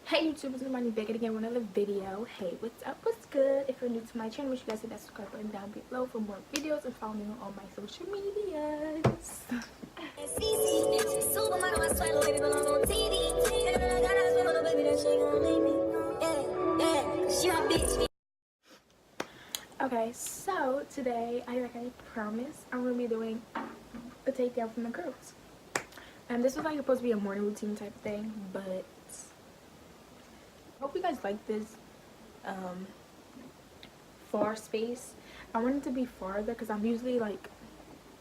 Hey YouTube, it's Ormani back again with another video. Hey, what's up, what's good? If you're new to my channel, make sure you guys hit that subscribe button down below for more videos and follow me on all my social medias. Okay, so today, like I promised, I'm going to be doing a takedown from the girls. And this was like supposed to be a morning routine type thing, but hope you guys like this far space. I want it to be farther because I'm usually like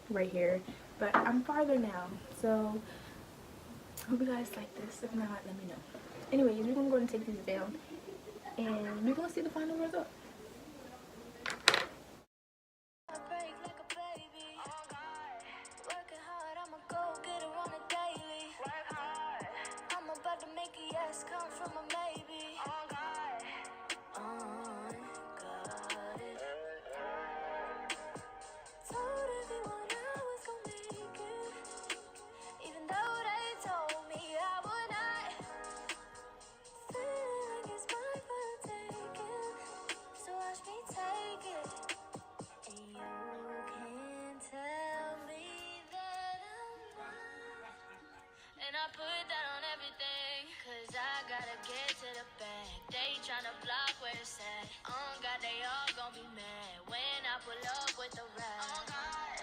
right here, but I'm farther now, so hope you guys like this. If not, let me know. Anyways, we're gonna go and take these down and we're gonna see the final result. Come from a maybe. Oh God. Oh God. Told everyone I was gonna make it, even though they told me I would not. Feeling like it's mine for the taking, so watch me take it. And you can tell me that I'm not. And I put that on everything, cause I gotta get to the bag. They tryna block where it's at. Oh God, they all gon' be mad when I pull up with the rap. Oh God.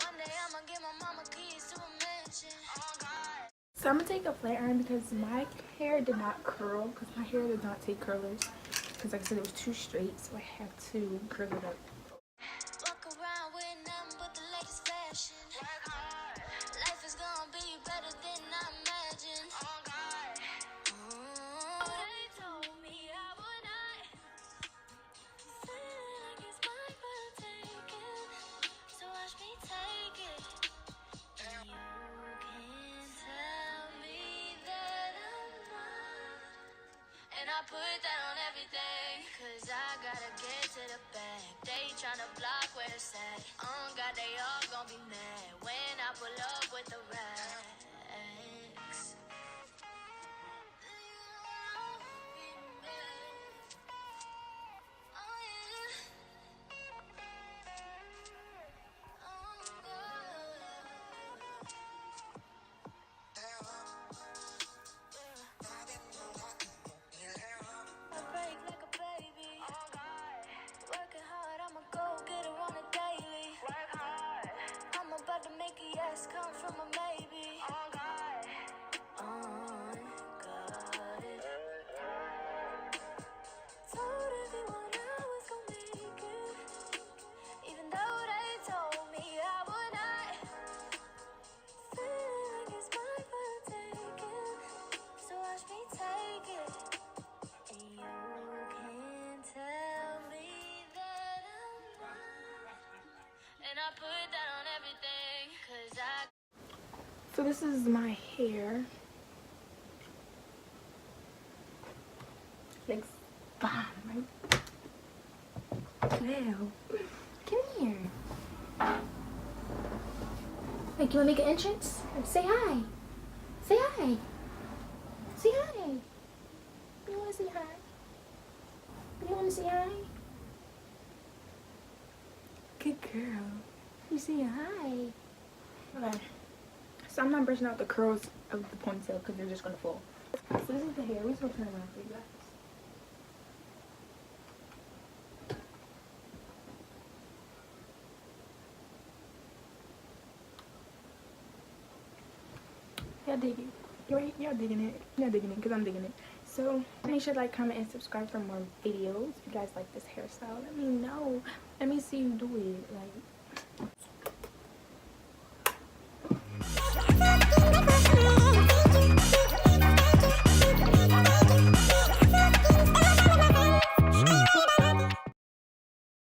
One day I'ma give my mama keys to a mansion. Oh God. So I'm gonna take a flat iron because my hair did not curl, because my hair did not take curlers, because like I said, it was too straight, so I have to curl it up. Walk around with nothing but the latest fashion. Work hard. Life is gonna be better than I imagined. Oh God. They told me I would not. Feeling like it's mine for the taking, so watch me take it. And you can tell me that I'm not. And I put that on everything, cause I gotta get to the bag. They tryna block where it's at. Oh God, they all gon' be mad when I pull up with the racks. Oh yeah. Oh God. I break like a baby. Oh God. Working hard, I'ma go get her on a daily. Work hard. I'm about to make a yes come from a maybe. Oh God. Oh God. Told everyone I was gonna make it, even though they told me I would not. Feeling like it's mine for the taking, so watch me take it. And you can tell me that I'm not. And I put that on everything, cause I. So this is my hair. Like bomb, right? Wow. Come here. Like, you wanna make an entrance? Say hi. Say hi. Say hi. You wanna say hi? You wanna say hi? Good girl. You say hi. Okay. So I'm not brushing out the curls of the ponytail because they're just gonna fall. So this is the hair. We're just gonna turn around for you guys. Y'all dig it. Right? Y'all digging it. Y'all digging it because I'm digging it. So make sure to like, comment, and subscribe for more videos. If you guys like this hairstyle, let me know. Let me see you do it. Like,